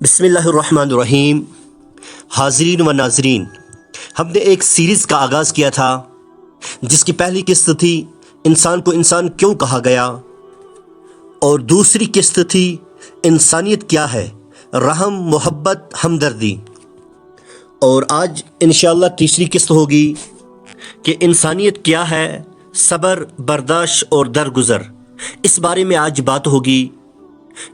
بسم اللہ الرحمن الرحیم۔ حاضرین و ناظرین، ہم نے ایک سیریز کا آغاز کیا تھا جس کی پہلی قسط تھی انسان کو انسان کیوں کہا گیا، اور دوسری قسط تھی انسانیت کیا ہے، رحم، محبت، ہمدردی، اور آج انشاءاللہ تیسری قسط ہوگی کہ انسانیت کیا ہے، صبر، برداشت اور درگزر۔ اس بارے میں آج بات ہوگی۔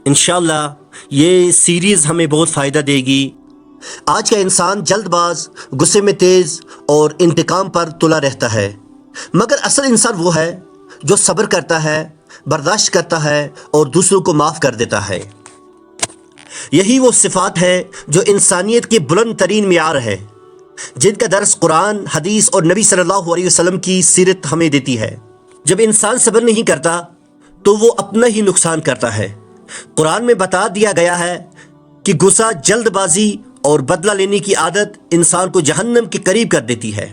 انشاءاللہ یہ سیریز ہمیں بہت فائدہ دے گی۔ آج کا انسان جلد باز، غصے میں تیز اور انتقام پر تلا رہتا ہے، مگر اصل انسان وہ ہے جو صبر کرتا ہے، برداشت کرتا ہے اور دوسروں کو معاف کر دیتا ہے۔ یہی وہ صفات ہے جو انسانیت کے بلند ترین معیار ہے، جن کا درس قرآن، حدیث اور نبی صلی اللہ علیہ وسلم کی سیرت ہمیں دیتی ہے۔ جب انسان صبر نہیں کرتا تو وہ اپنا ہی نقصان کرتا ہے۔ قرآن میں بتا دیا گیا ہے کہ غصہ، جلد بازی اور بدلہ لینے کی عادت انسان کو جہنم کے قریب کر دیتی ہے،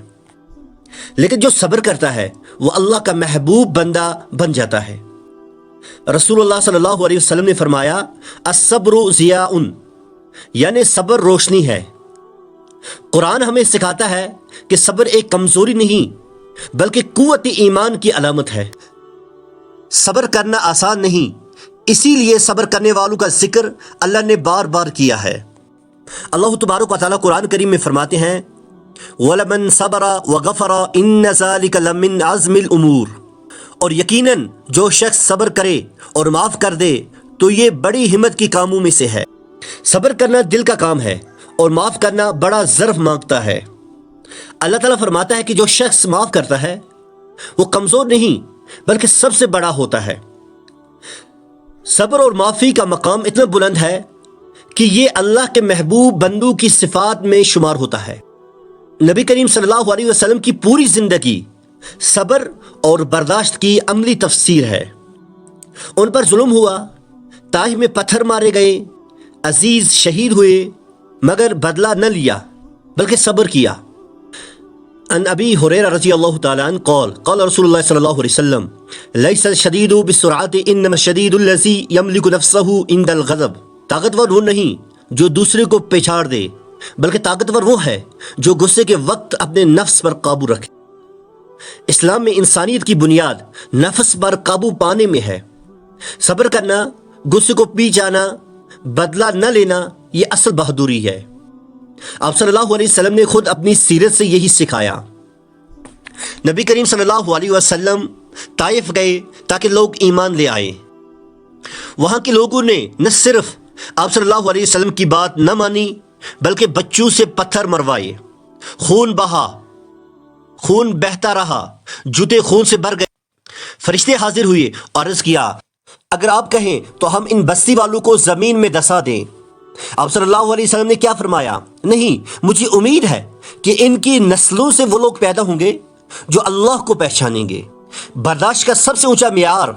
لیکن جو صبر کرتا ہے وہ اللہ کا محبوب بندہ بن جاتا ہے۔ رسول اللہ صلی اللہ علیہ وسلم نے فرمایا، الصبر ضیاء، یعنی صبر روشنی ہے۔ قرآن ہمیں سکھاتا ہے کہ صبر ایک کمزوری نہیں بلکہ قوت ایمان کی علامت ہے۔ صبر کرنا آسان نہیں، اسی لیے صبر کرنے والوں کا ذکر اللہ نے بار بار کیا ہے۔ اللہ تبارک و تعالیٰ قرآن کریم میں فرماتے ہیں، وَلَمَنْ صَبَرَ وَغَفَرَ إِنَّ ذَلِكَ لَمِنْ عَزْمِ الْأُمُورِ، اور یقیناً جو شخص صبر کرے اور معاف کر دے تو یہ بڑی ہمت کی کاموں میں سے ہے۔ صبر کرنا دل کا کام ہے اور معاف کرنا بڑا ظرف مانگتا ہے۔ اللہ تعالیٰ فرماتا ہے کہ جو شخص معاف کرتا ہے وہ کمزور نہیں بلکہ سب سے بڑا ہوتا ہے۔ صبر اور معافی کا مقام اتنا بلند ہے کہ یہ اللہ کے محبوب بندوں کی صفات میں شمار ہوتا ہے۔ نبی کریم صلی اللہ علیہ وسلم کی پوری زندگی صبر اور برداشت کی عملی تفسیر ہے۔ ان پر ظلم ہوا، طائف میں پتھر مارے گئے، عزیز شہید ہوئے، مگر بدلہ نہ لیا بلکہ صبر کیا۔ عن ابی ہریرہ رضی اللہ تعالیٰ عنہ قال قال رسول اللہ صلی اللہ علیہ وسلم، لیس الشدید بالسرعۃ انما الشدید الذی یملک نفسہ عند الغضب، طاقتور وہ نہیں جو دوسرے کو پچھاڑ دے بلکہ طاقتور وہ ہے جو غصے کے وقت اپنے نفس پر قابو رکھے۔ اسلام میں انسانیت کی بنیاد نفس پر قابو پانے میں ہے۔ صبر کرنا، غصے کو پی جانا، بدلہ نہ لینا، یہ اصل بہادری ہے۔ آپ صلی اللہ علیہ وسلم نے خود اپنی سیرت سے یہی سکھایا۔ نبی کریم صلی اللہ علیہ وسلم طائف گئے تاکہ لوگ ایمان لے آئیں۔ وہاں کے لوگوں نے نہ صرف آپ صلی اللہ علیہ وسلم کی بات نہ مانی بلکہ بچوں سے پتھر مروائے، خون بہا، خون بہتا رہا، جوتے خون سے بھر گئے۔ فرشتے حاضر ہوئے اور عرض کیا، اگر آپ کہیں تو ہم ان بستی والوں کو زمین میں دسا دیں۔ آپ صلی اللہ علیہ وسلم نے کیا فرمایا؟ نہیں، مجھے امید ہے کہ ان کی نسلوں سے وہ لوگ پیدا ہوں گے جو اللہ کو پہچانیں گے۔ برداشت کا سب سے اونچا معیار،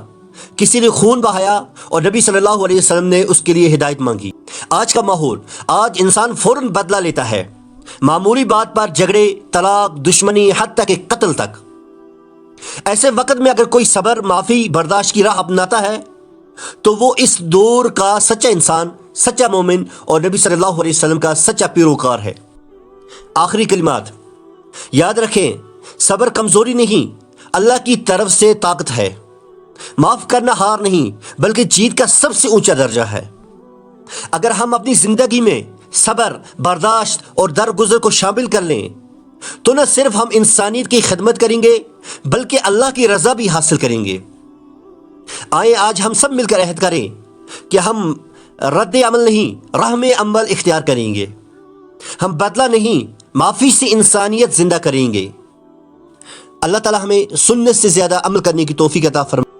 کسی نے خون بہایا اور نبی صلی اللہ علیہ وسلم نے اس کے لیے ہدایت مانگی۔ آج کا ماحول، آج انسان فوراً بدلہ لیتا ہے، معمولی بات پر جھگڑے، طلاق، دشمنی، حتیٰ کہ قتل تک۔ ایسے وقت میں اگر کوئی صبر، معافی، برداشت کی راہ اپناتا ہے تو وہ اس دور کا سچا انسان، سچا مومن اور نبی صلی اللہ علیہ وسلم کا سچا پیروکار ہے۔ آخری کلمات، یاد رکھیں، صبر کمزوری نہیں، اللہ کی طرف سے طاقت ہے۔ معاف کرنا ہار نہیں بلکہ جیت کا سب سے اونچا درجہ ہے۔ اگر ہم اپنی زندگی میں صبر، برداشت اور درگزر کو شامل کر لیں تو نہ صرف ہم انسانیت کی خدمت کریں گے بلکہ اللہ کی رضا بھی حاصل کریں گے۔ آئیں آج ہم سب مل کر عہد کریں کہ ہم رد عمل نہیں، رحم عمل اختیار کریں گے۔ ہم بدلہ نہیں، معافی سے انسانیت زندہ کریں گے۔ اللہ تعالی ہمیں سنت سے زیادہ عمل کرنے کی توفیق عطا فرمائے۔